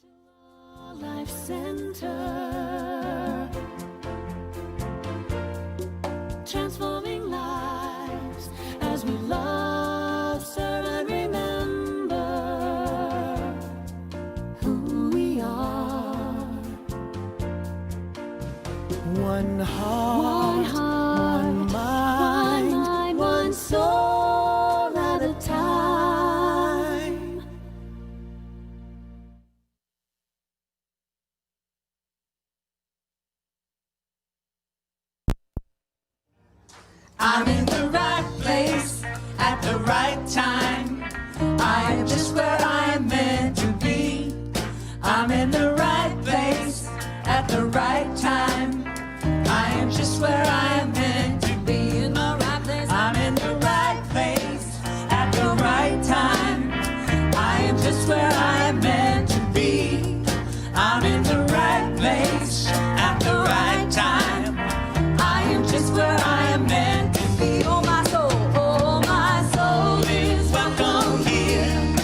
Life Center, transforming lives as we love, serve, and remember who we are. One heart, one mind, one soul at a time. I'm in the right place at the right time. I am just where I am meant to be. I'm in the right place at the right time. I am just where I am meant to be. In the right place. I'm in the right place at the right time. I am just where I am meant to be. I'm in the right place at the right time. I am just where I am meant to be. Oh my soul is welcome here.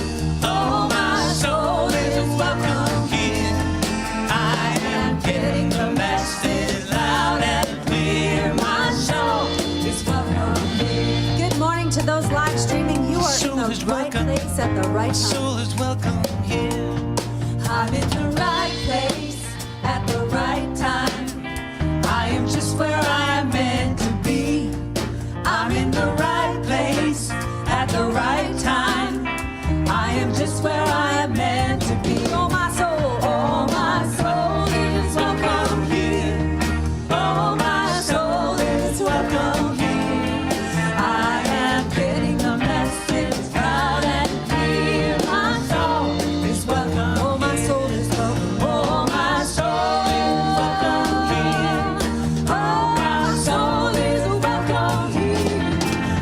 Oh my soul is welcome here. I am getting the message loud and clear. My soul is welcome here. Good morning to those live streaming. You are in the right place at the right time. Soul is welcome here. I'm in the right place at the right time. I am just where I am meant to be. I'm in the right place at the right time. I am just where I am meant to be. Oh my soul is welcome here. Oh my soul is welcome here. I am getting the message loud and clear. My soul is welcome. Oh my soul is welcome. Oh my soul is welcome here. Oh my soul is welcome here.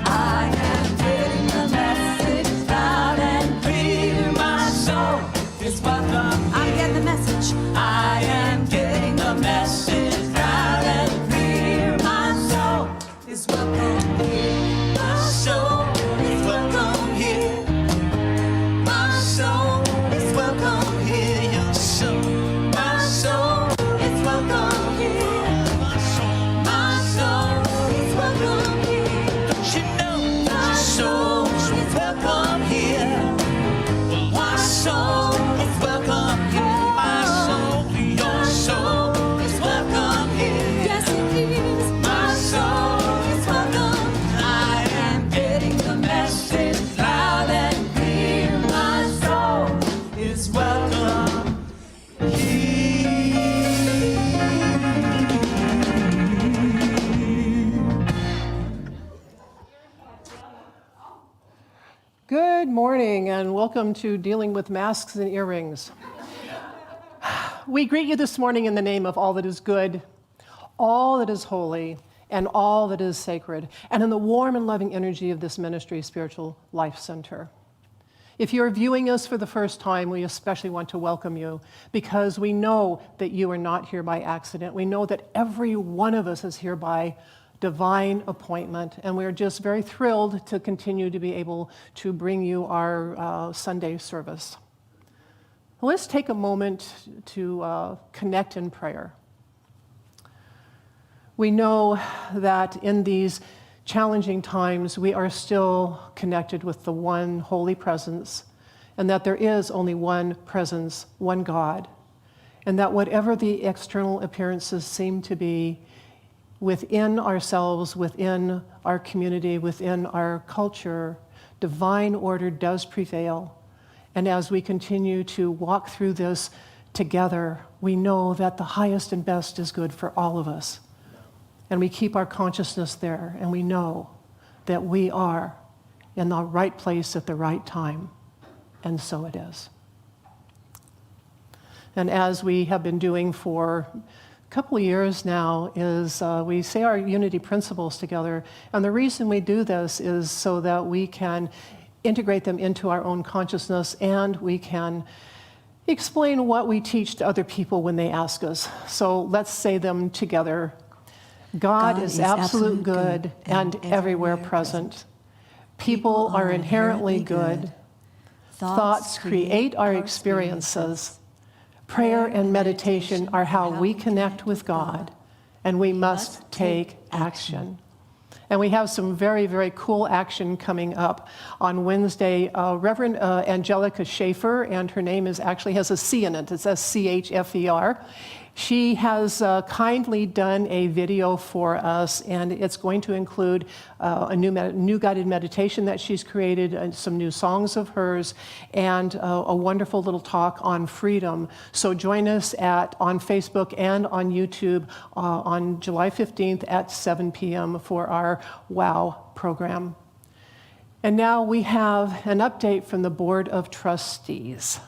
I am getting the message loud and clear. My soul is welcome. I'm getting the message. I am getting the message loud and clear. My soul is welcome here. My soul is welcome here. My soul is welcome here. Your soul. My soul is welcome here. My soul is welcome here. Don't you know that your soul is welcome here? My soul is welcome here. My soul, your soul is welcome here. Yes, it is. My soul is welcome. I am getting the message loud and clear. My soul is welcome Good morning and welcome to Dealing with Masks and Earrings. We greet you this morning in the name of all that is good, all that is holy, and all that is sacred, and in the warm and loving energy of this ministry, Spiritual Life Center. If you're viewing us for the first time, we especially want to welcome you because we know that you are not here by accident. We know that every one of us is here by divine appointment, and we're just very thrilled to continue to be able to bring you our Sunday service. Let's take a moment to connect in prayer. We know that in these challenging times, we are still connected with the one holy presence, and that there is only one presence, one God, and that whatever the external appearances seem to be, within ourselves, within our community, within our culture, divine order does prevail. And as we continue to walk through this together, we know that the highest and best is good for all of us. And we keep our consciousness there, and we know that we are in the right place at the right time. And so it is. And as we have been doing for couple of years now is we say our unity principles together, and the reason we do this is so that we can integrate them into our own consciousness and we can explain what we teach to other people when they ask us. So let's say them together. God is absolute good and everywhere present. People are inherently good. Thoughts create our experiences. Prayer and meditation are how we connect with God, and we must take action. And we have some very, very cool action coming up on Wednesday. Reverend Angelica Schaefer, and her name actually has a C in it. It says CHFER. She has kindly done a video for us, and it's going to include a new guided meditation that she's created, and some new songs of hers, and a wonderful little talk on freedom. So join us on Facebook and on YouTube on July 15th at 7 p.m. for our WOW program. And now we have an update from the Board of Trustees.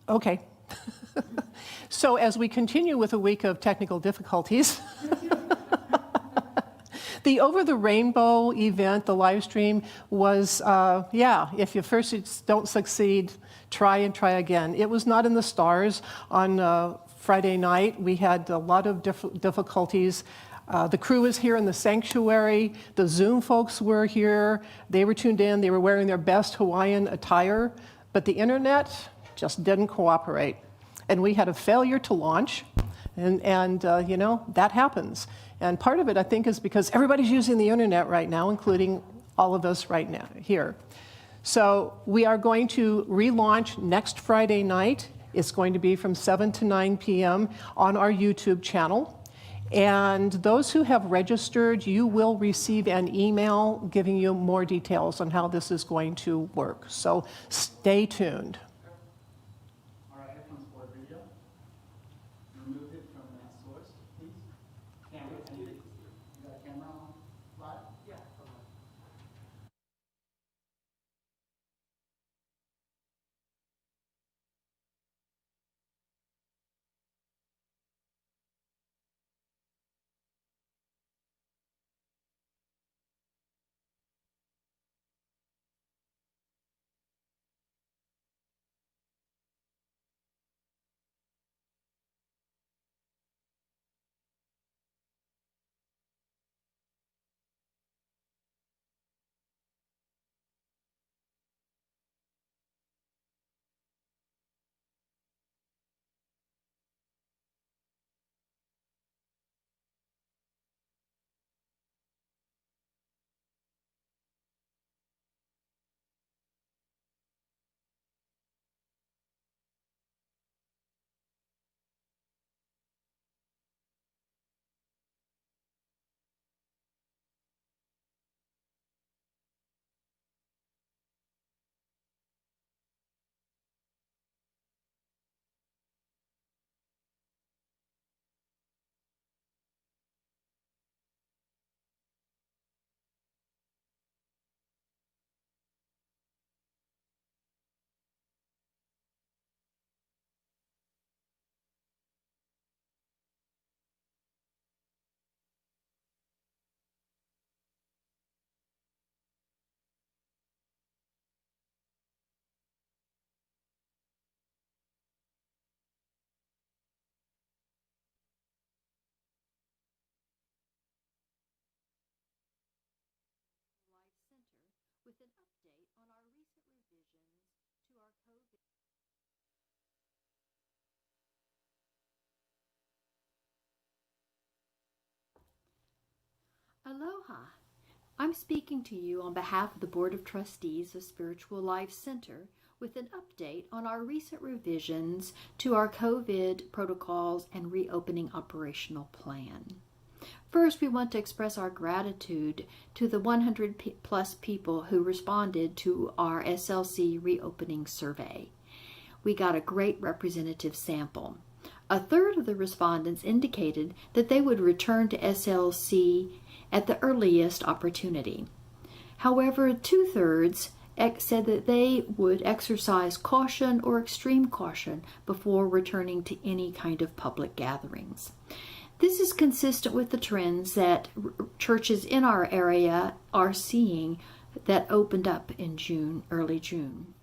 Okay. So as we continue with a week of technical difficulties, the Over the Rainbow event, the live stream, was, if you first don't succeed, try and try again. It was not in the stars on Friday night. We had a lot of difficulties. The crew was here in the sanctuary. The Zoom folks were here. They were tuned in. They were wearing their best Hawaiian attire. But the internet just didn't cooperate. And we had a failure to launch. And that happens. And part of it, I think, is because everybody's using the internet right now, including all of us right now here. So we are going to relaunch next Friday night. It's going to be from 7 to 9 p.m. on our YouTube channel. And those who have registered, you will receive an email giving you more details on how this is going to work. So stay tuned. All right, here comes board video. Remove it from that source, please. Camera, you got a camera on live? Yeah. with an update on our recent revisions to our COVID. Aloha. I'm speaking to you on behalf of the Board of Trustees of Spiritual Life Center with an update on our recent revisions to our COVID protocols and reopening operational plan. First, we want to express our gratitude to the 100 plus people who responded to our SLC reopening survey. We got a great representative sample. A third of the respondents indicated that they would return to SLC at the earliest opportunity. However, 2/3 said that they would exercise caution or extreme caution before returning to any kind of public gatherings. This is consistent with the trends that churches in our area are seeing that opened up in early June.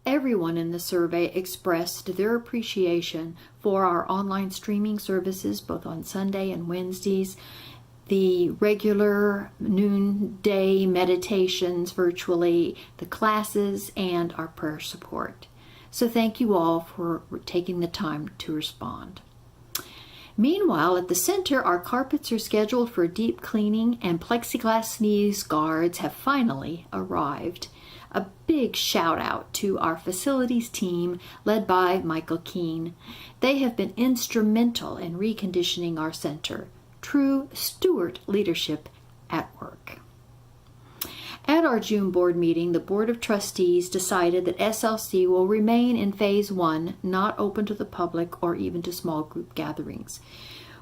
Everyone in the survey expressed their appreciation for our online streaming services, both on Sunday and Wednesdays, the regular noonday meditations virtually, the classes, and our prayer support. So thank you all for taking the time to respond. Meanwhile, at the center, our carpets are scheduled for deep cleaning and plexiglass sneeze guards have finally arrived. A big shout out to our facilities team led by Michael Keene. They have been instrumental in reconditioning our center. True steward leadership at work. At our June board meeting, the Board of Trustees decided that SLC will remain in Phase 1, not open to the public or even to small group gatherings.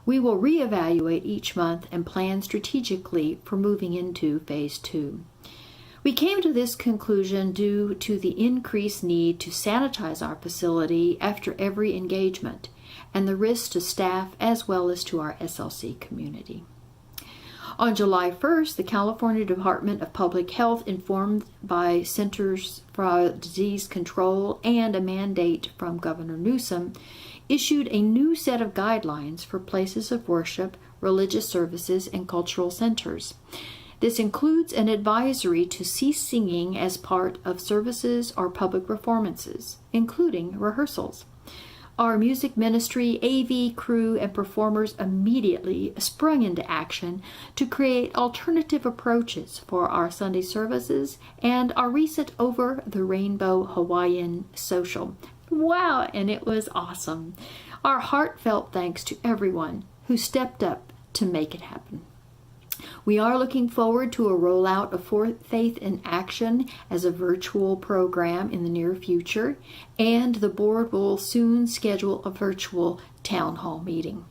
We will reevaluate each month and plan strategically for moving into Phase 2. We came to this conclusion due to the increased need to sanitize our facility after every engagement and the risk to staff as well as to our SLC community. On July 1st, the California Department of Public Health, informed by Centers for Disease Control and a mandate from Governor Newsom, issued a new set of guidelines for places of worship, religious services, and cultural centers. This includes an advisory to cease singing as part of services or public performances, including rehearsals. Our music ministry, AV crew, and performers immediately sprung into action to create alternative approaches for our Sunday services and our recent Over the Rainbow Hawaiian social. Wow, and it was awesome. Our heartfelt thanks to everyone who stepped up to make it happen. We are looking forward to a rollout of Faith in Action as a virtual program in the near future, and the board will soon schedule a virtual town hall meeting.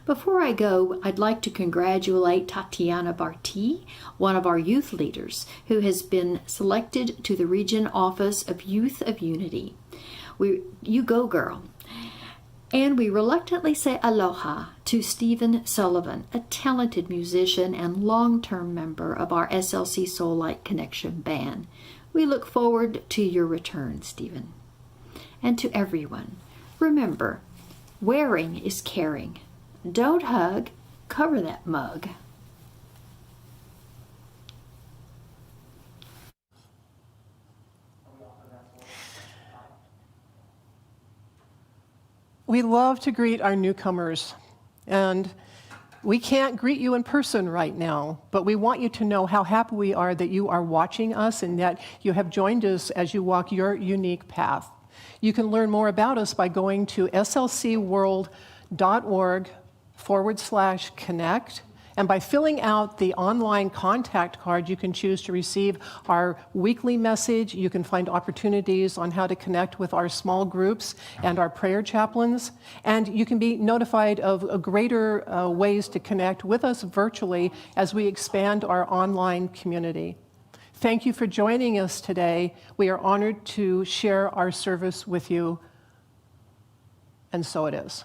Before I go, I'd like to congratulate Tatiana Barti, one of our youth leaders, who has been selected to the Region Office of Youth of Unity. You go, girl. And we reluctantly say aloha to Stephen Sullivan, a talented musician and long-term member of our SLC Soul Light Connection band. We look forward to your return, Stephen. And to everyone, remember, wearing is caring. Don't hug, cover that mug. We love to greet our newcomers, and we can't greet you in person right now, but we want you to know how happy we are that you are watching us and that you have joined us as you walk your unique path. You can learn more about us by going to slcworld.org/connect. And by filling out the online contact card, you can choose to receive our weekly message. You can find opportunities on how to connect with our small groups and our prayer chaplains. And you can be notified of greater ways to connect with us virtually as we expand our online community. Thank you for joining us today. We are honored to share our service with you. And so it is.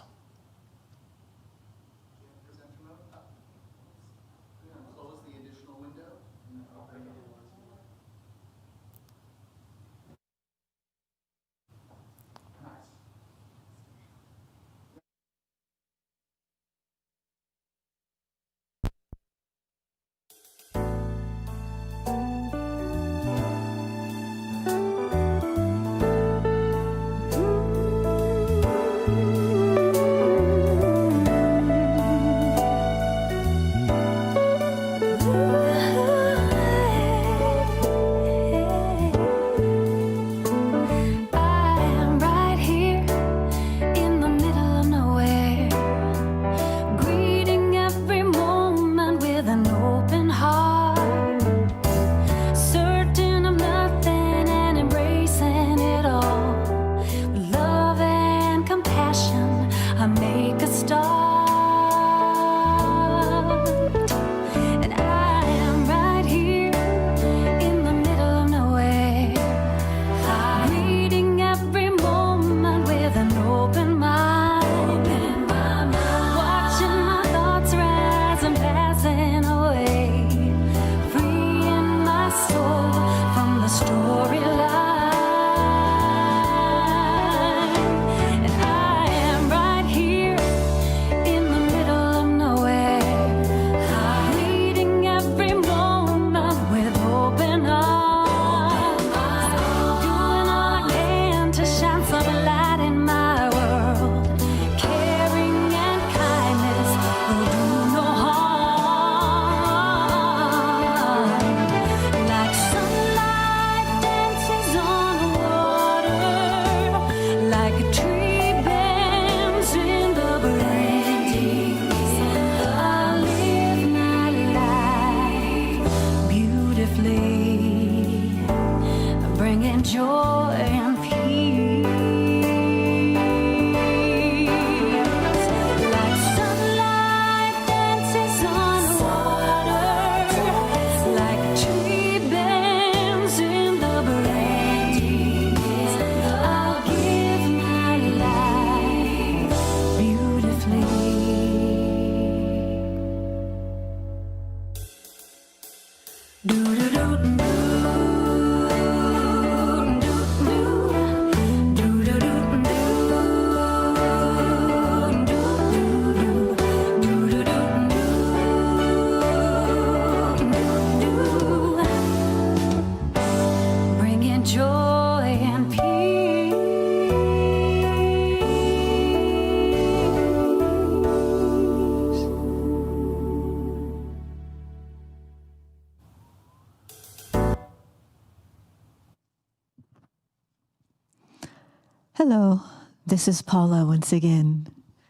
Hello, this is Paula once again,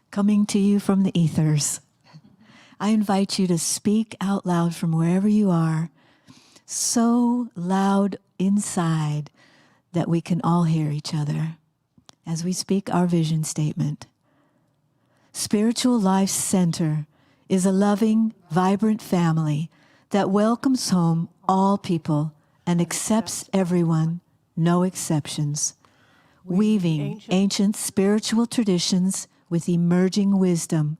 coming to you from the ethers. I invite you to speak out loud from wherever you are, so loud inside that we can all hear each other as we speak our vision statement. Spiritual Life Center is a loving, vibrant family that welcomes home all people and accepts everyone, no exceptions. Weaving ancient spiritual traditions with emerging wisdom,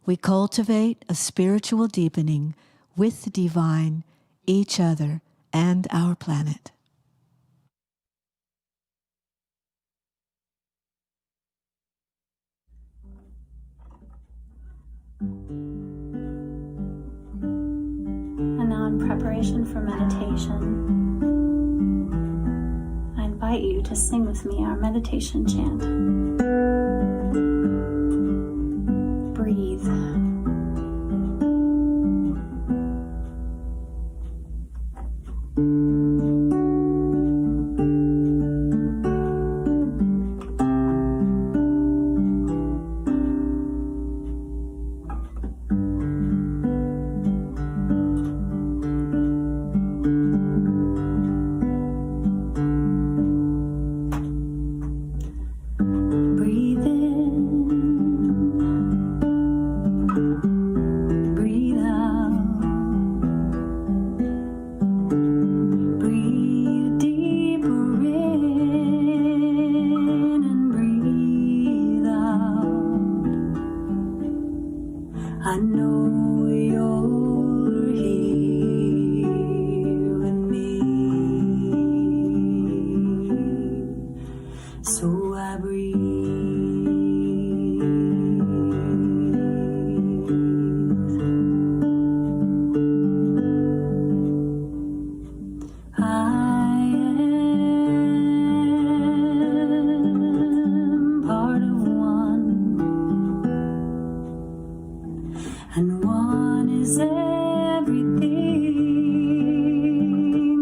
we cultivate a spiritual deepening with the divine, each other, and our planet. And now, in preparation for meditation, I invite you to sing with me our meditation chant. Breathe. Breathe in, breathe out, breathe deeper in and breathe out. I know you're here with me, so I breathe. I am part of one, and one is everything,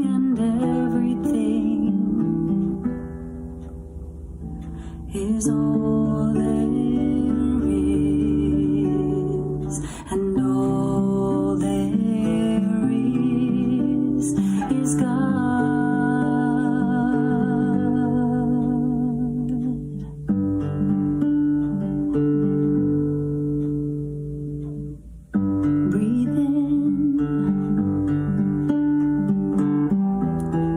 and everything is all there is, and all there is God. Breathe in,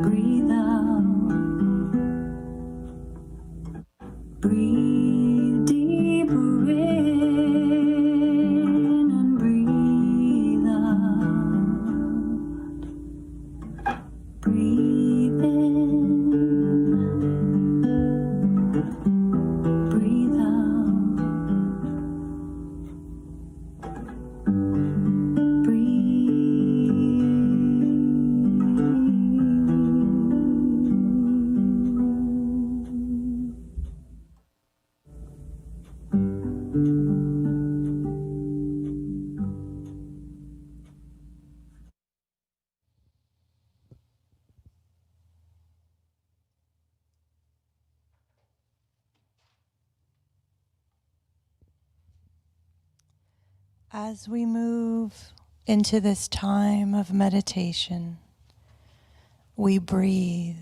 breathe out, breathe deeper in and breathe out. Breathe in, breathe out. As we move into this time of meditation, we breathe,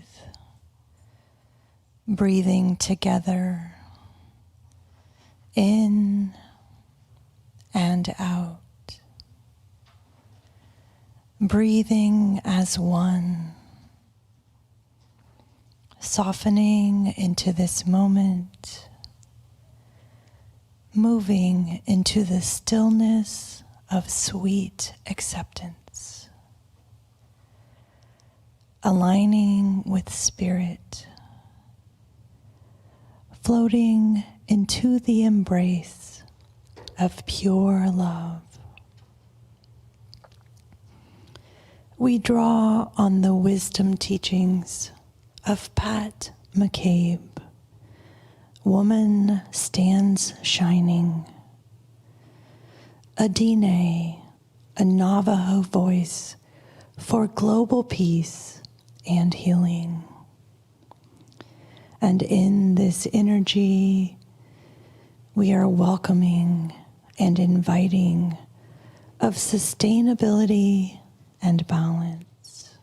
breathing together, in and out, breathing as one, softening into this moment, moving into the stillness of sweet acceptance, aligning with spirit, floating into the embrace of pure love. We draw on the wisdom teachings of Pat McCabe. Woman stands shining. Adine, a Navajo voice for global peace and healing. And in this energy, we are welcoming and inviting of sustainability and balance.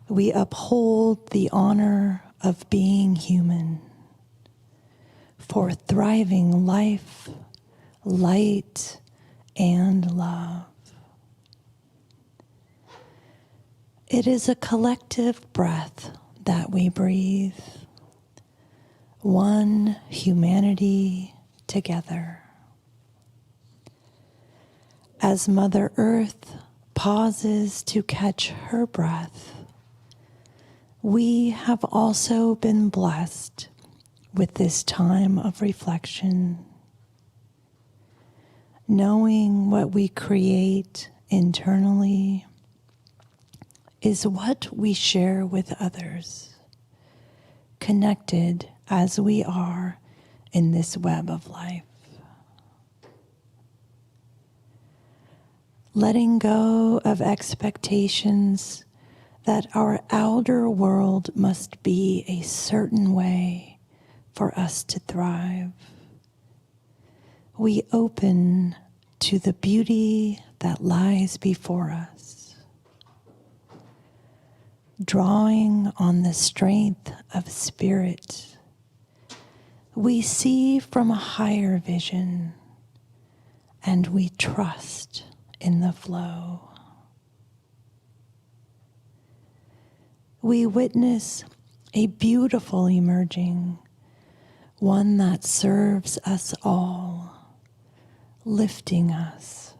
We uphold the honor of being human for thriving life, light, and love. It is a collective breath that we breathe, one humanity together. As Mother Earth pauses to catch her breath, we have also been blessed with this time of reflection, knowing what we create internally is what we share with others, connected as we are in this web of life. Letting go of expectations that our outer world must be a certain way for us to thrive. We open to the beauty that lies before us, drawing on the strength of spirit. We see from a higher vision, and we trust in the flow. We witness a beautiful emerging, one that serves us all, lifting us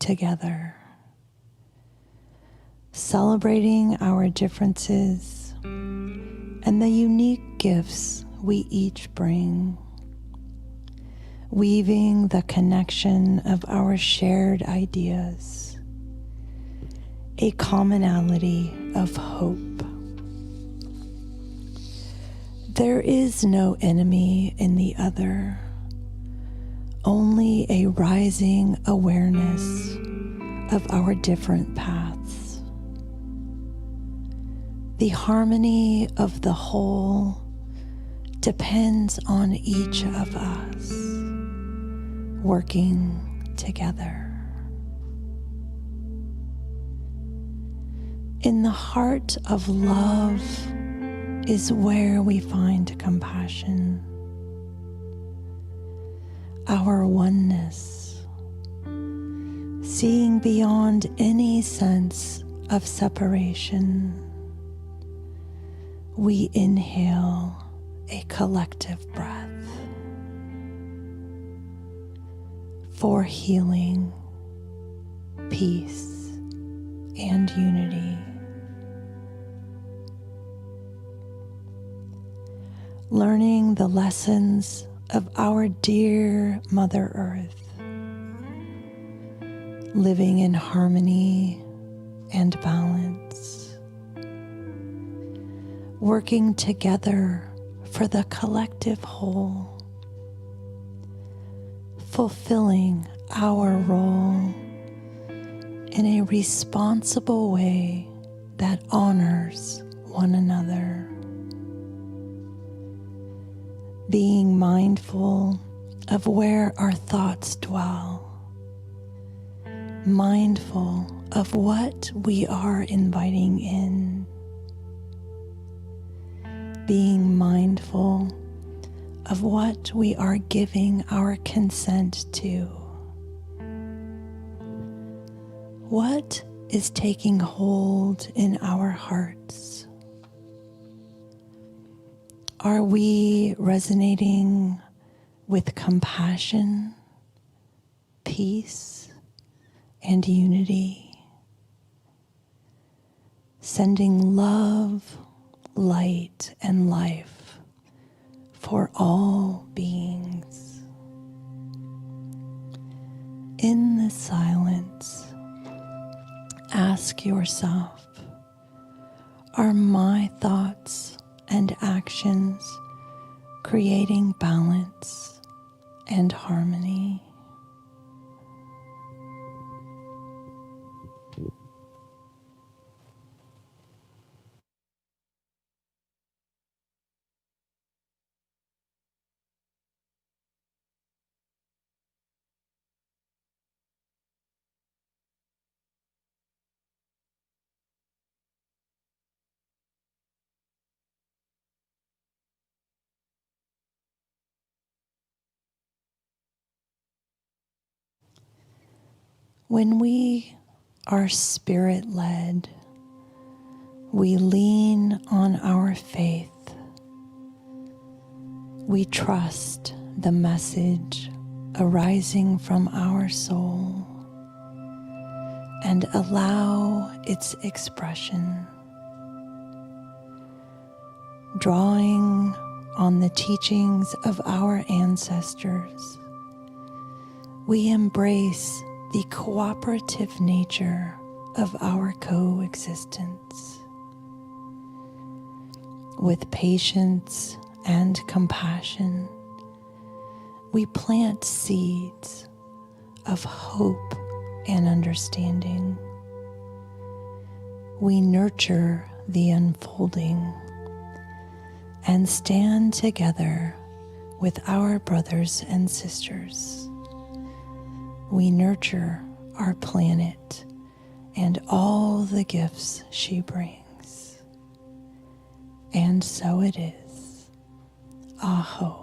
together, celebrating our differences and the unique gifts we each bring, weaving the connection of our shared ideas, a commonality of hope. There is no enemy in the other, only a rising awareness of our different paths. The harmony of the whole depends on each of us working together. In the heart of love is where we find compassion, our oneness, seeing beyond any sense of separation. We inhale a collective breath for healing, peace, and unity. Learning the lessons of our dear Mother Earth, living in harmony and balance, working together for the collective whole, fulfilling our role in a responsible way that honors one another. Being mindful of where our thoughts dwell, mindful of what we are inviting in, being mindful of what we are giving our consent to. What is taking hold in our hearts? Are we resonating with compassion, peace, and unity? Sending love, light, and life for all beings. In the silence, ask yourself, are my thoughts and actions creating balance and harmony? When we are spirit led, we lean on our faith. We trust the message arising from our soul and allow its expression, drawing on the teachings of our ancestors. We embrace the cooperative nature of our coexistence. With patience and compassion, we plant seeds of hope and understanding. We nurture the unfolding and stand together with our brothers and sisters. We nurture our planet and all the gifts she brings. And so it is. Aho.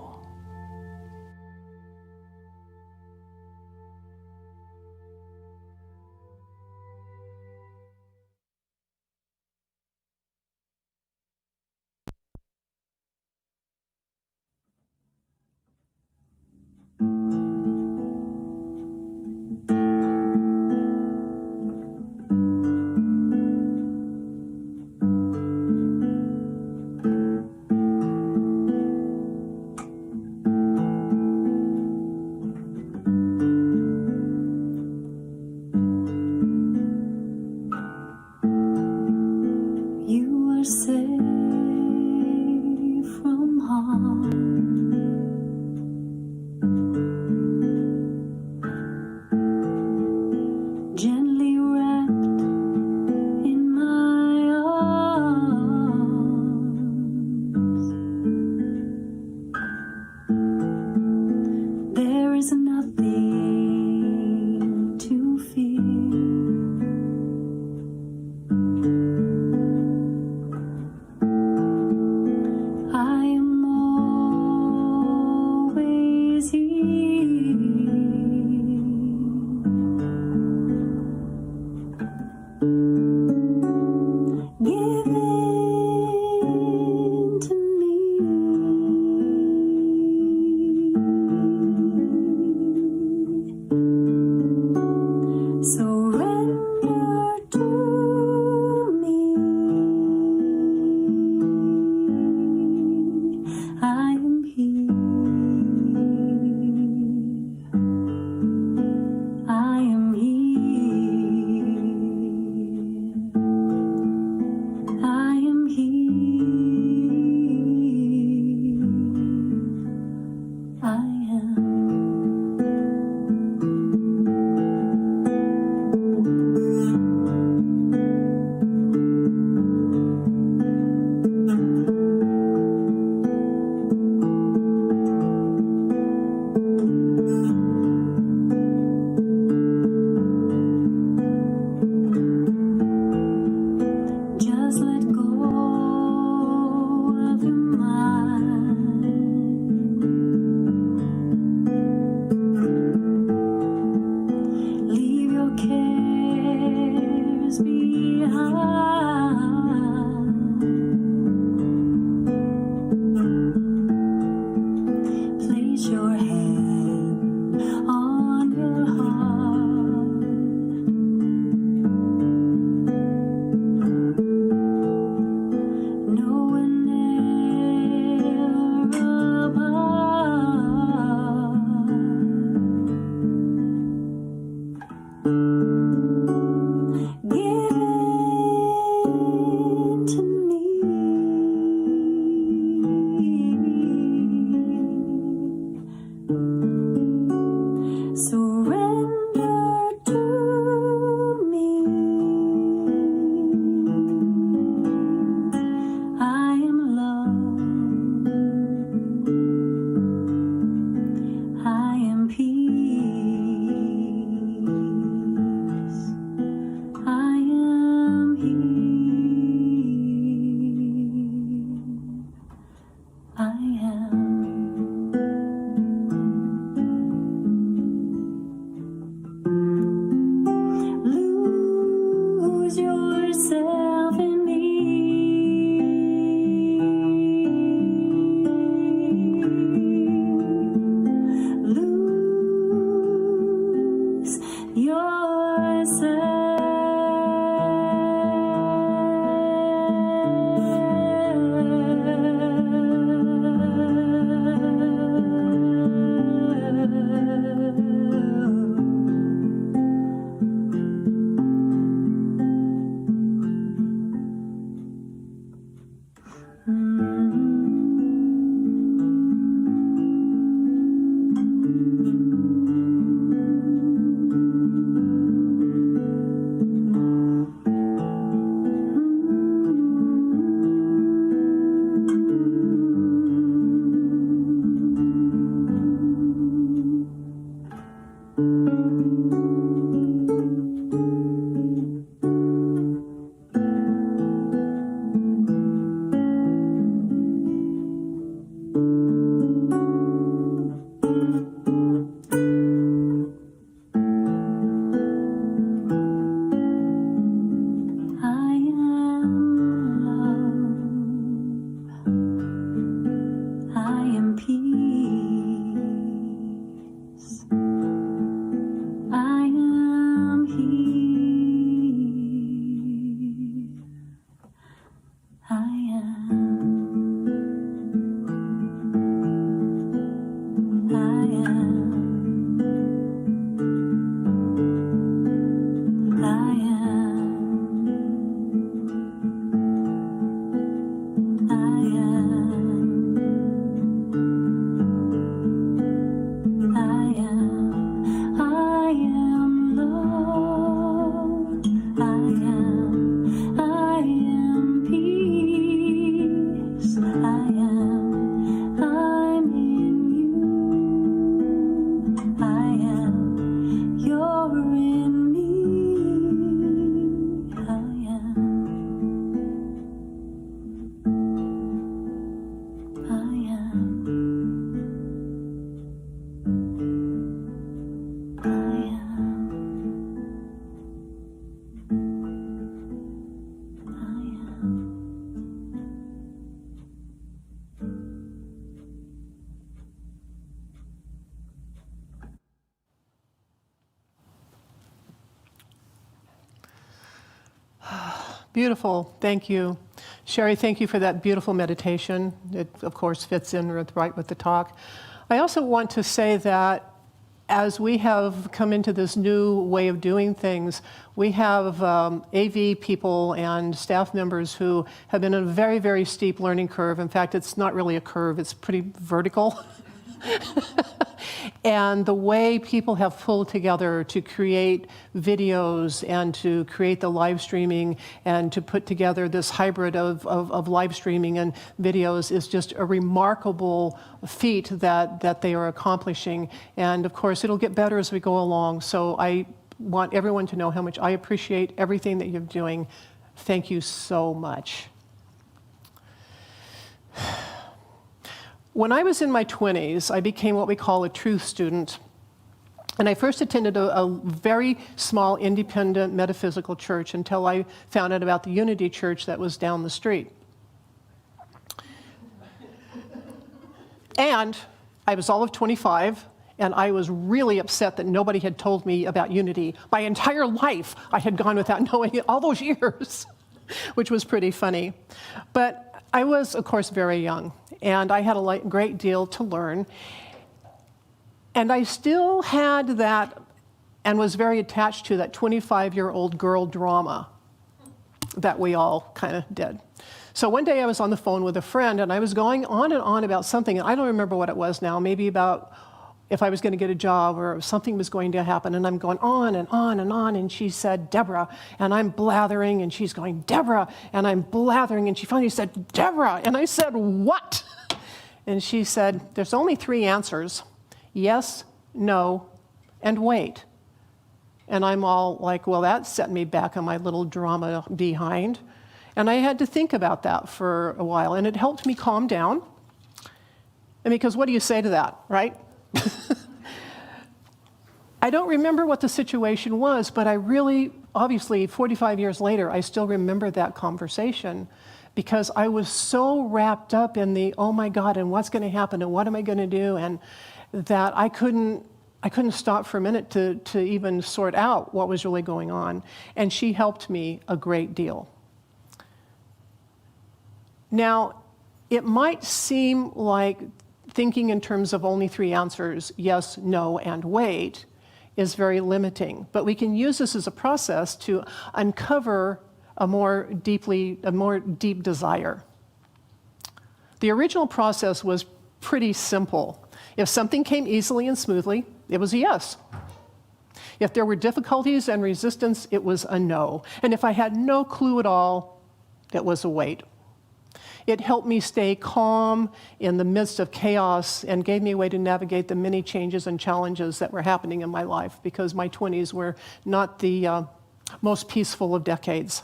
Beautiful. Thank you. Sherry, thank you for that beautiful meditation. It, of course, fits in right with the talk. I also want to say that as we have come into this new way of doing things, we have AV people and staff members who have been on a very, very steep learning curve. In fact, it's not really a curve, it's pretty vertical. And the way people have pulled together to create videos and to create the live streaming and to put together this hybrid of live streaming and videos is just a remarkable feat that they are accomplishing. And of course, it'll get better as we go along. So I want everyone to know how much I appreciate everything that you're doing. Thank you so much. When I was in my 20s, I became what we call a truth student. And I first attended a very small independent metaphysical church until I found out about the Unity Church that was down the street. And I was all of 25, and I was really upset that nobody had told me about Unity. My entire life, I had gone without knowing it all those years, which was pretty funny. But I was, of course, very young, and I had a great deal to learn. And I still had that, and was very attached to that 25-year-old girl drama that we all kind of did. So one day I was on the phone with a friend, and I was going on and on about something, and I don't remember what it was now, maybe about if I was going to get a job or something was going to happen. And I'm going on and on and on. And she said, Deborah. And I'm blathering. And she's going, Deborah. And I'm blathering. And she finally said, Deborah. And I said, what? And she said, there's only 3 answers. Yes, no, and wait. And I'm all like, well, that set me back on my little drama behind. And I had to think about that for a while. And it helped me calm down. And because what do you say to that, right? I don't remember what the situation was, but I really, obviously, 45 years later, I still remember that conversation because I was so wrapped up in the, oh my God, and what's going to happen, and what am I going to do, and that I couldn't stop for a minute to even sort out what was really going on. And she helped me a great deal. Now, it might seem like thinking in terms of only 3 answers, yes, no, and wait, is very limiting. But we can use this as a process to uncover a more deep desire. The original process was pretty simple. If something came easily and smoothly, it was a yes. If there were difficulties and resistance, it was a no. And if I had no clue at all, it was a wait. It helped me stay calm in the midst of chaos and gave me a way to navigate the many changes and challenges that were happening in my life because my 20s were not the most peaceful of decades.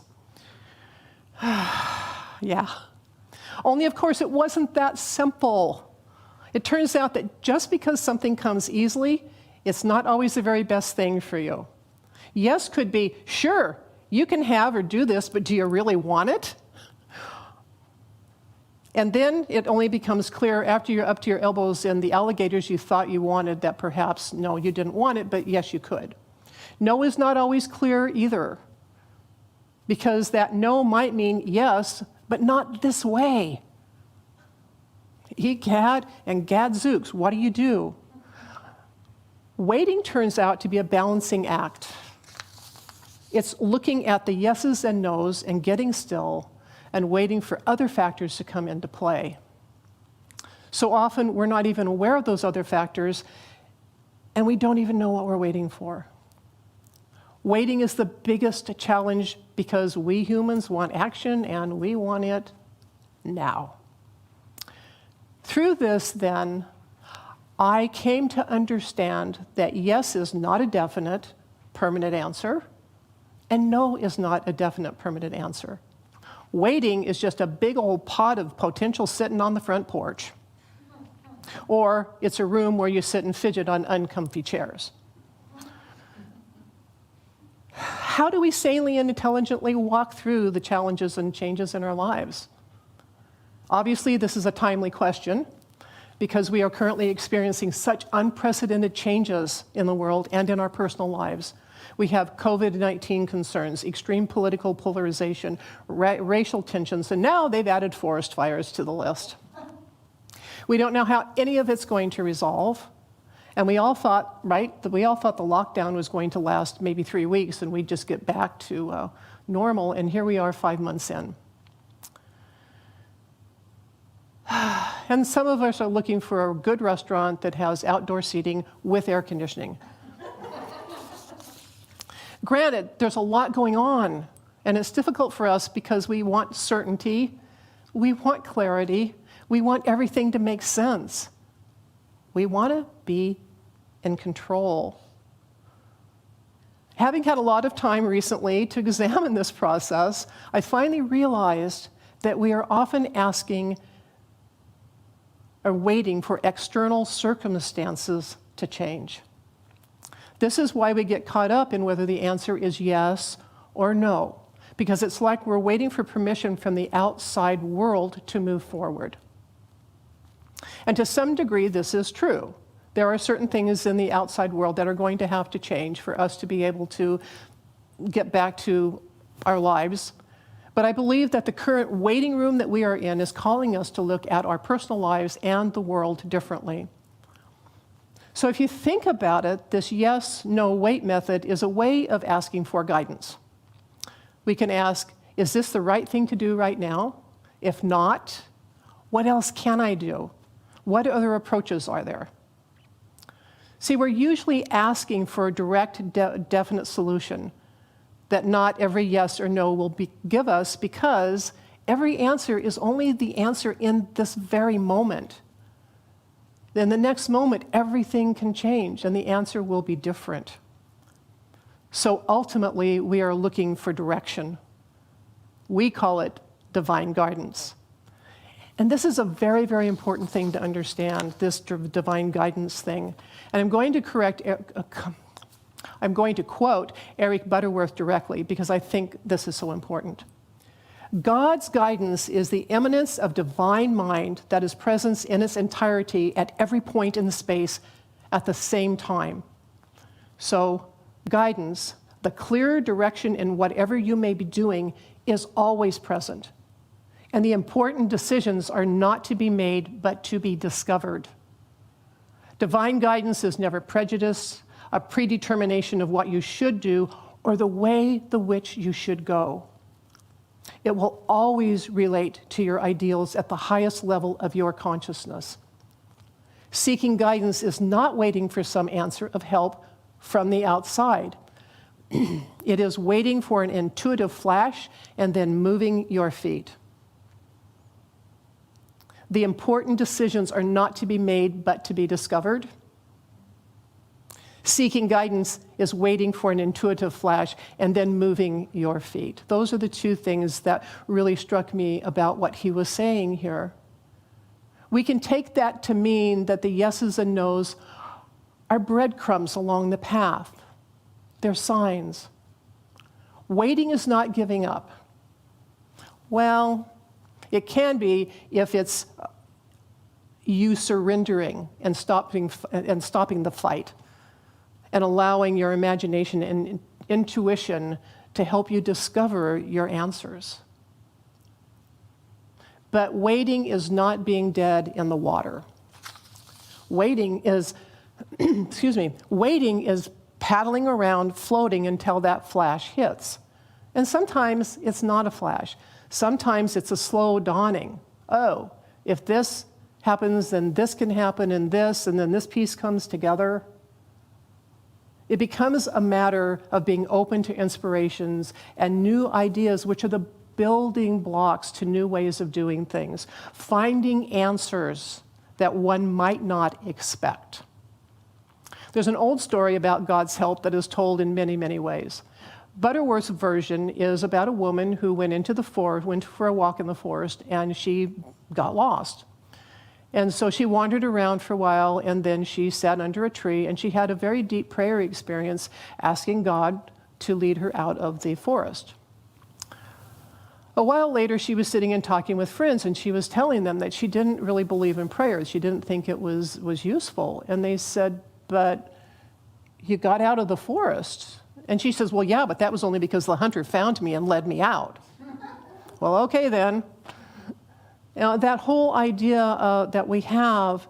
Yeah. Only, of course, it wasn't that simple. It turns out that just because something comes easily, it's not always the very best thing for you. Yes could be, sure, you can have or do this, but do you really want it? And then it only becomes clear after you're up to your elbows in the alligators you thought you wanted that perhaps, no, you didn't want it, but yes, you could. No is not always clear either, because that no might mean yes, but not this way. Egad and gadzooks, what do you do? Waiting turns out to be a balancing act. It's looking at the yeses and nos and getting still and waiting for other factors to come into play. So often we're not even aware of those other factors, and we don't even know what we're waiting for. Waiting is the biggest challenge because we humans want action, and we want it now. Through this, then, I came to understand that yes is not a definite, permanent answer, and no is not a definite, permanent answer. Waiting is just a big old pot of potential sitting on the front porch. Or it's a room where you sit and fidget on uncomfy chairs. How do we sanely and intelligently walk through the challenges and changes in our lives? Obviously, this is a timely question because we are currently experiencing such unprecedented changes in the world and in our personal lives. We have COVID-19 concerns, extreme political polarization, racial tensions, and now they've added forest fires to the list. We don't know how any of it's going to resolve. And we all thought, right, that we all thought the lockdown was going to last maybe 3 weeks and we'd just get back to normal. And here we are 5 months in. And some of us are looking for a good restaurant that has outdoor seating with air conditioning. Granted, there's a lot going on, and it's difficult for us because we want certainty, we want clarity, we want everything to make sense. We want to be in control. Having had a lot of time recently to examine this process, I finally realized that we are often asking or waiting for external circumstances to change. This is why we get caught up in whether the answer is yes or no, because it's like we're waiting for permission from the outside world to move forward. And to some degree, this is true. There are certain things in the outside world that are going to have to change for us to be able to get back to our lives. But I believe that the current waiting room that we are in is calling us to look at our personal lives and the world differently. So if you think about it, this yes, no, wait method is a way of asking for guidance. We can ask, is this the right thing to do right now? If not, what else can I do? What other approaches are there? See, we're usually asking for a direct, definite solution that not every yes or no will give us, because every answer is only the answer in this very moment. Then the next moment, everything can change and the answer will be different. So ultimately, we are looking for direction. We call it divine guidance. And this is a very, very important thing to understand, this divine guidance thing. And I'm going to quote Eric Butterworth directly because I think this is so important. God's guidance is the eminence of divine mind that is present in its entirety at every point in the space at the same time. So guidance, the clear direction in whatever you may be doing, is always present. And the important decisions are not to be made, but to be discovered. Divine guidance is never prejudice, a predetermination of what you should do, or the way the which you should go. It will always relate to your ideals at the highest level of your consciousness. Seeking guidance is not waiting for some answer of help from the outside. It is waiting for an intuitive flash and then moving your feet. The important decisions are not to be made, but to be discovered. Seeking guidance is waiting for an intuitive flash and then moving your feet. Those are the two things that really struck me about what he was saying here. We can take that to mean that the yeses and nos are breadcrumbs along the path. They're signs. Waiting is not giving up. Well, it can be if it's you surrendering and stopping the fight and allowing your imagination and intuition to help you discover your answers. But waiting is not being dead in the water. Waiting is, waiting is paddling around, floating until that flash hits. And sometimes it's not a flash. Sometimes it's a slow dawning. Oh, if this happens, then this can happen, and then this piece comes together. It becomes a matter of being open to inspirations and new ideas, which are the building blocks to new ways of doing things, finding answers that one might not expect. There's an old story about God's help that is told in many, many ways. Butterworth's version is about a woman who went for a walk in the forest, and she got lost. And so she wandered around for a while, and then she sat under a tree, and she had a very deep prayer experience asking God to lead her out of the forest. A while later, she was sitting and talking with friends, and she was telling them that she didn't really believe in prayers. She didn't think it was useful. And they said, but you got out of the forest. And she says, well, yeah, but that was only because the hunter found me and led me out. Well, okay then. That whole idea that we have,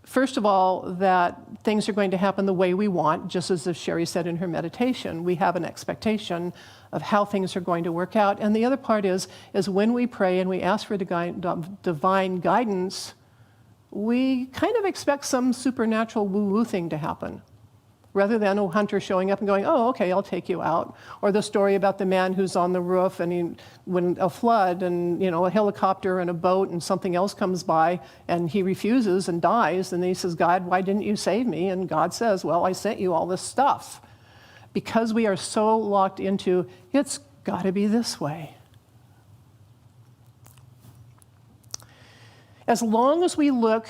first of all, that things are going to happen the way we want, just as Sherry said in her meditation. We have an expectation of how things are going to work out. And the other part is when we pray and we ask for divine guidance, we kind of expect some supernatural woo-woo thing to happen, rather than a hunter showing up and going, oh, okay, I'll take you out. Or the story about the man who's on the roof and when a flood and a helicopter and a boat and something else comes by and he refuses and dies, and he says, God, why didn't you save me? And God says, well, I sent you all this stuff. Because we are so locked into, it's got to be this way. As long as we look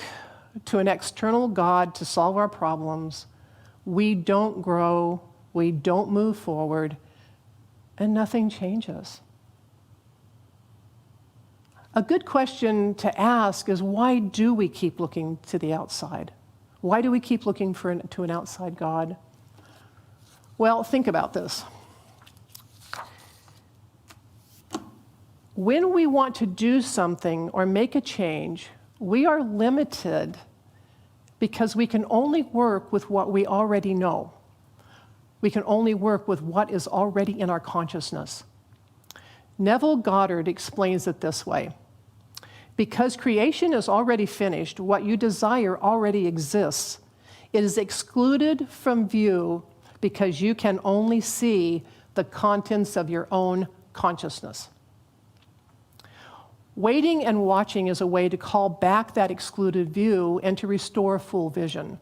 to an external God to solve our problems, we don't grow, we don't move forward, and nothing changes. A good question to ask is, why do we keep looking to the outside? Why do we keep looking to an outside God? Well, think about this. When we want to do something or make a change, we are limited because we can only work with what we already know. We can only work with what is already in our consciousness. Neville Goddard explains it this way: because creation is already finished, what you desire already exists. It is excluded from view because you can only see the contents of your own consciousness. Waiting and watching is a way to call back that excluded view and to restore full vision.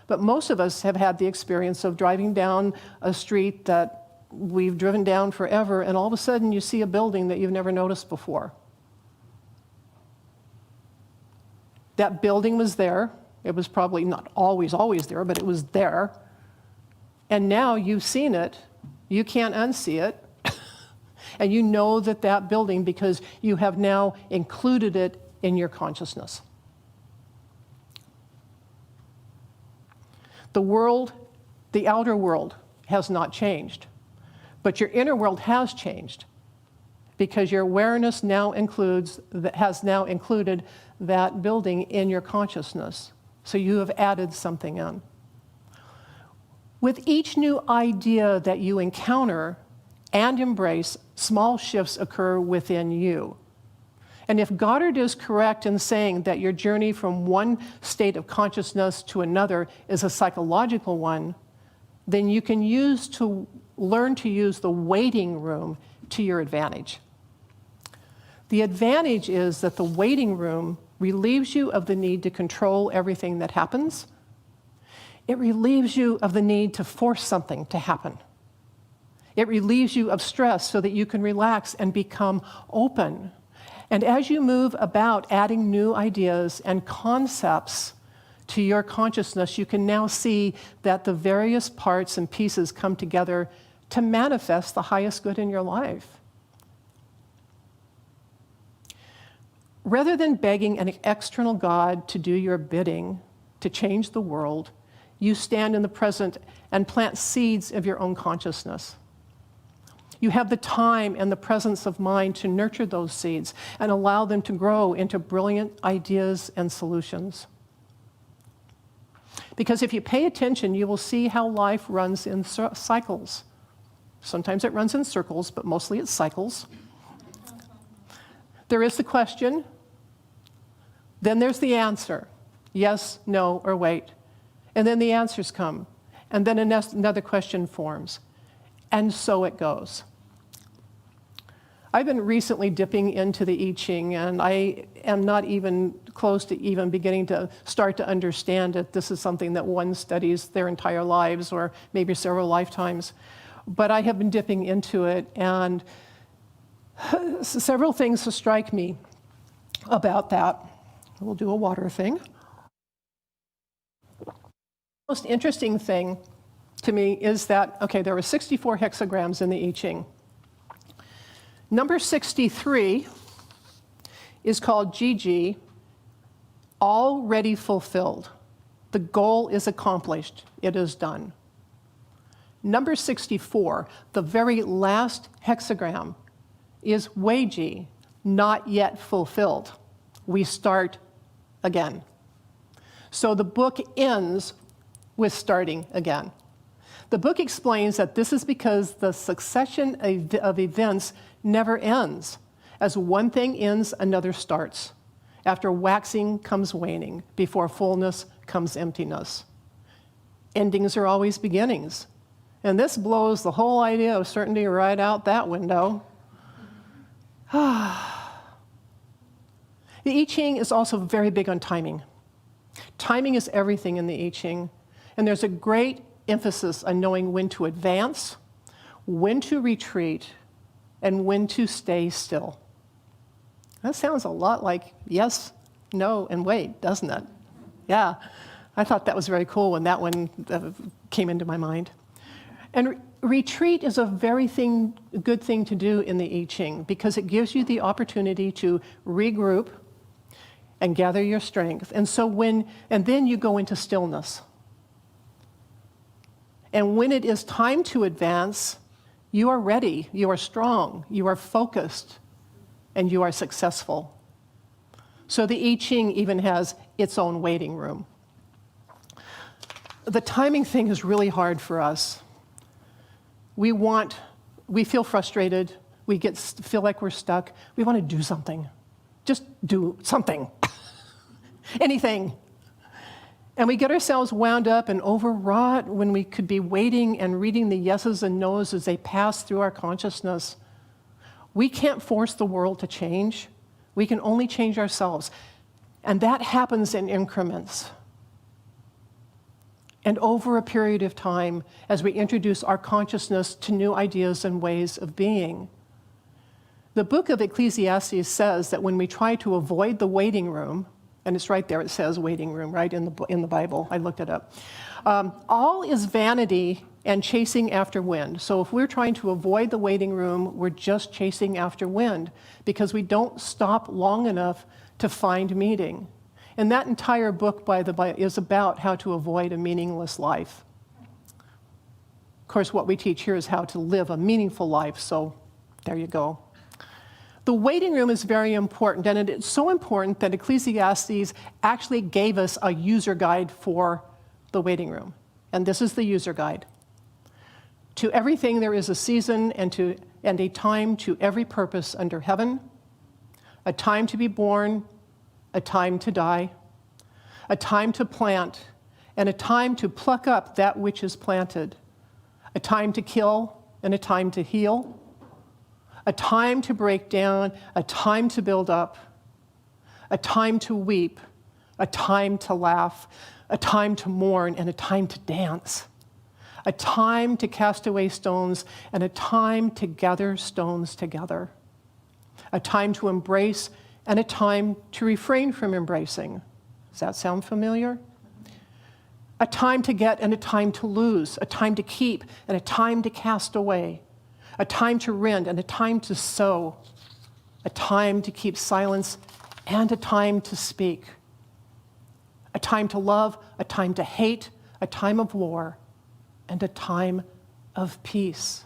But most of us have had the experience of driving down a street that we've driven down forever, and all of a sudden you see a building that you've never noticed before. That building was there. It was probably not always there, but it was there. And now you've seen it. You can't unsee it. And you know that building because you have now included it in your consciousness. The world, the outer world, has not changed, but your inner world has changed because your awareness has now included that building in your consciousness. So you have added something in. With each new idea that you encounter and embrace, small shifts occur within you. And if Goddard is correct in saying that your journey from one state of consciousness to another is a psychological one, then you can learn to use the waiting room to your advantage. The advantage is that the waiting room relieves you of the need to control everything that happens. It relieves you of the need to force something to happen. It relieves you of stress so that you can relax and become open. And as you move about adding new ideas and concepts to your consciousness, you can now see that the various parts and pieces come together to manifest the highest good in your life. Rather than begging an external God to do your bidding, to change the world, you stand in the present and plant seeds of your own consciousness. You have the time and the presence of mind to nurture those seeds and allow them to grow into brilliant ideas and solutions. Because if you pay attention, you will see how life runs in cycles. Sometimes it runs in circles, but mostly it's cycles. There is the question, then there's the answer, yes, no, or wait. And then the answers come, and then another question forms. And so it goes. I've been recently dipping into the I Ching, and I am not even close to even beginning to start to understand it. This is something that one studies their entire lives or maybe several lifetimes. But I have been dipping into it, and several things strike me about that. We'll do a water thing. The most interesting thing to me is that, okay, there were 64 hexagrams in the I Ching. Number 63 is called GG, already fulfilled. The goal is accomplished. It is done. Number 64, the very last hexagram, is Weiji, not yet fulfilled. We start again. So the book ends with starting again. The book explains that this is because the succession of events never ends. As one thing ends, another starts. After waxing comes waning. Before fullness comes emptiness. Endings are always beginnings. And this blows the whole idea of certainty right out that window. The I Ching is also very big on timing. Timing is everything in the I Ching. And there's a great emphasis on knowing when to advance, when to retreat, and when to stay still. That sounds a lot like yes, no, and wait, doesn't it? Yeah, I thought that was very cool when that one came into my mind. And retreat is a very good thing to do in the I Ching because it gives you the opportunity to regroup and gather your strength. And then you go into stillness. And when it is time to advance, you are ready, you are strong, you are focused, and you are successful. So the I Ching even has its own waiting room. The timing thing is really hard for us. We feel frustrated, feel like we're stuck, we want to do something. Just do something. Anything. And we get ourselves wound up and overwrought when we could be waiting and reading the yeses and nos as they pass through our consciousness. We can't force the world to change. We can only change ourselves. And that happens in increments. And over a period of time, as we introduce our consciousness to new ideas and ways of being. The book of Ecclesiastes says that when we try to avoid the waiting room, and it's right there, it says waiting room, right, in the Bible. I looked it up. All is vanity and chasing after wind. So if we're trying to avoid the waiting room, we're just chasing after wind because we don't stop long enough to find meaning. And that entire book is about how to avoid a meaningless life. Of course, what we teach here is how to live a meaningful life, so there you go. The waiting room is very important, and it's so important that Ecclesiastes actually gave us a user guide for the waiting room. And this is the user guide. To everything there is a season and a time to every purpose under heaven, a time to be born, a time to die, a time to plant, and a time to pluck up that which is planted, a time to kill and a time to heal, a time to break down, a time to build up, a time to weep, a time to laugh, a time to mourn, and a time to dance, a time to cast away stones, and a time to gather stones together, a time to embrace, and a time to refrain from embracing. Does that sound familiar? A time to get and a time to lose, a time to keep and a time to cast away, a time to rend and a time to sow, a time to keep silence and a time to speak, a time to love, a time to hate, a time of war, and a time of peace.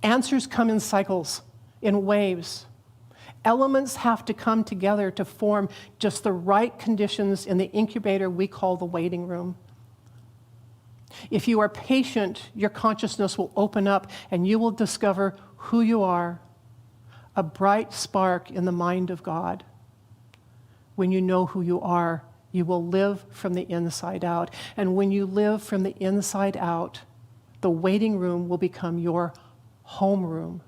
Answers come in cycles, in waves. Elements have to come together to form just the right conditions in the incubator we call the waiting room. If you are patient, your consciousness will open up and you will discover who you are, a bright spark in the mind of God. When you know who you are, you will live from the inside out. And when you live from the inside out, the waiting room will become your homeroom,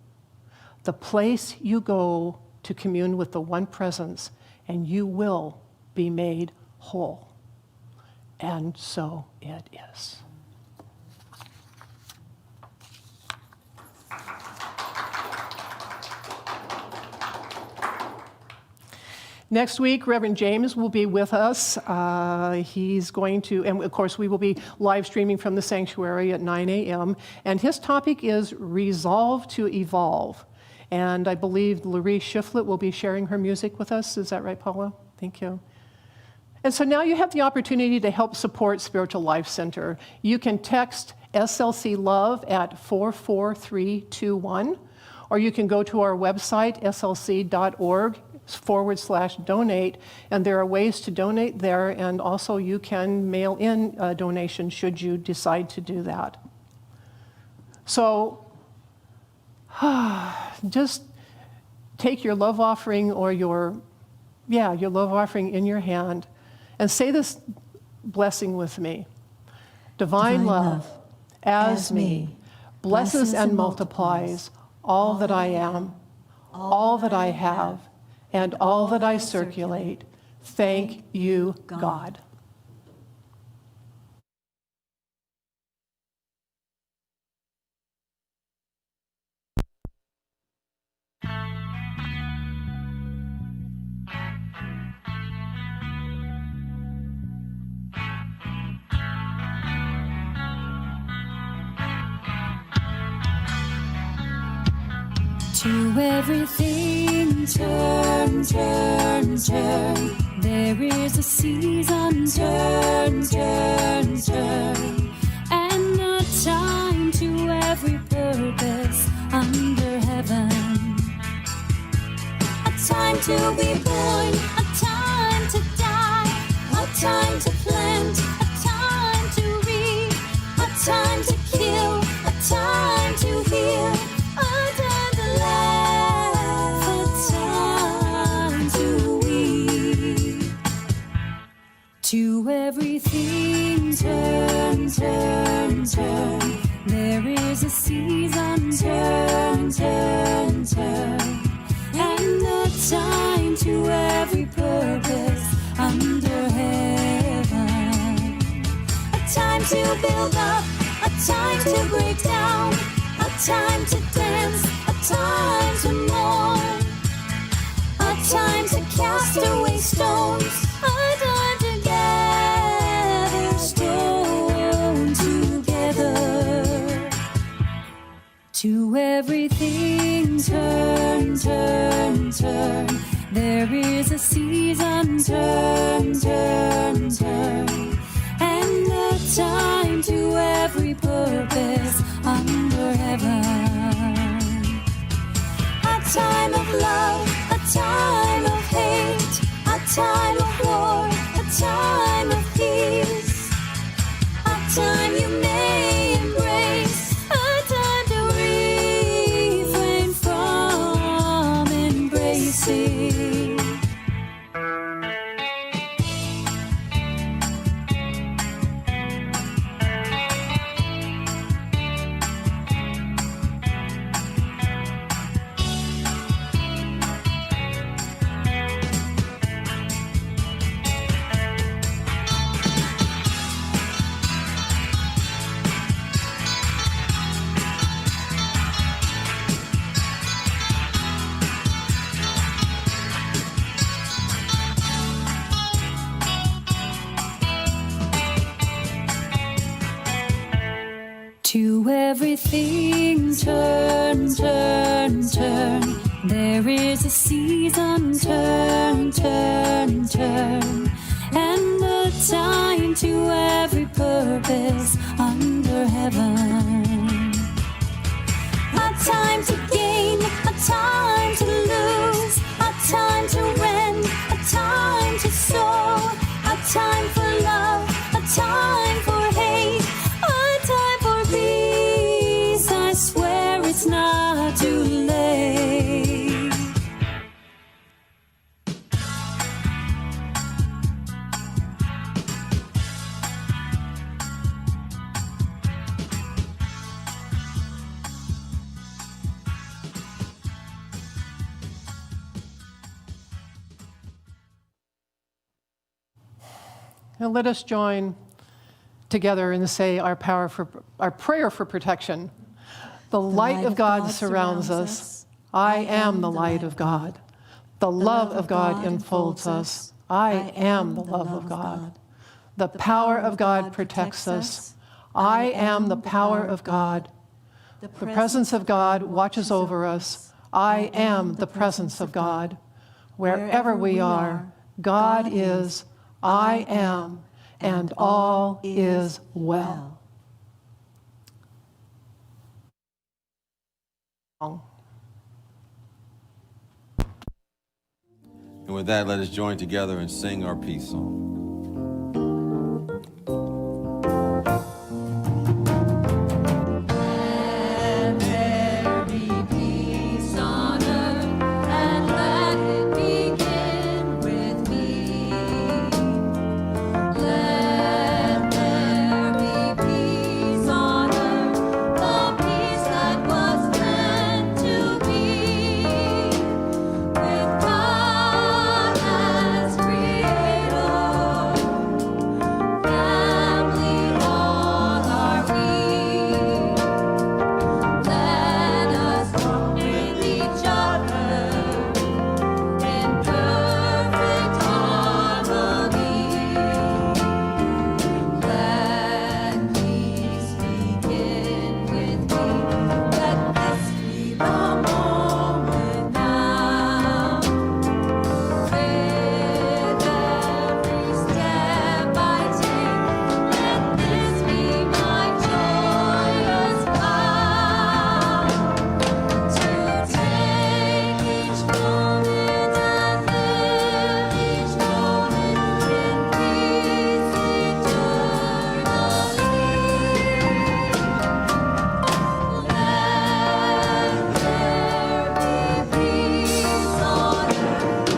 the place you go to commune with the one presence, and you will be made whole. And so it is. Next week, Reverend James will be with us. He's going to, and of course, we will be live streaming from the sanctuary at 9 a.m. And his topic is Resolve to Evolve. And I believe Laurie Shiflett will be sharing her music with us. Is that right, Paula? Thank you. And so now you have the opportunity to help support Spiritual Life Center. You can text SLC Love at 44321, or you can go to our website, slc.org/donate, and there are ways to donate there, and also you can mail in a donation should you decide to do that. So just take your love offering or your love offering in your hand and say this blessing with me. Divine love, as me, blesses and multiplies all that I am, all that I have, and all that I circulate. Thank you, God. To everything turn, turn, turn. There is a season, turn, turn, turn. And a time to every purpose under heaven. A time to be born, a time to die, a time to plant, a time to reap, a time to kill, a time to heal, a time to laugh, a time to weep. To everything turn, turn, turn. There is a season, turn, turn, turn. And a time to every purpose under heaven. A time to build up, a time to break down, a time to dance, a time to mourn, a time to cast away stones, a time to gather stone together. To everything turn, turn, turn. There is a season, turn, turn, turn. And a time to every purpose under heaven. A time of love, a time of hate, a time of war, a time of peace, a time you may embrace, a time to refrain from embracing. To everything turn, turn, turn. There is a season, turn, turn, turn. And a time to every purpose under heaven. A time to gain, a time to lose, a time to rend, a time to sow, a time for love, a time for hate, a time for peace. I swear it's not too late. And let us join together and say our prayer for protection. The light of God surrounds us. I am the light of God. The love of God enfolds us. I am the love of God. The power of God protects us. I am the power of God. The presence of God watches over us. I am the presence of God. Wherever we are, God is. I am, and all is well. And with that, let us join together and sing our peace song. There be peace on earth, and let it begin with me. Let there be peace on earth, the peace that was meant to be, with God as Creator. Family, all are we. Let us walk with each other in perfect harmony. Let peace begin with me. Let this be the moment now. With every step I take, let this be my joyous vow. To take each moment and live each moment in peace eternally. Let there be peace on earth,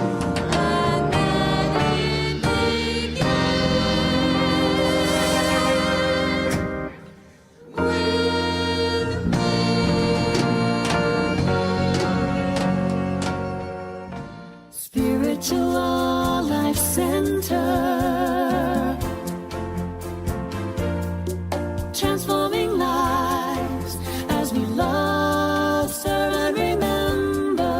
and let it begin with me. Spiritual Life Center, transforming lives as we love, serve, and remember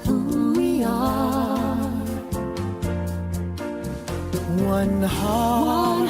who we are. One heart,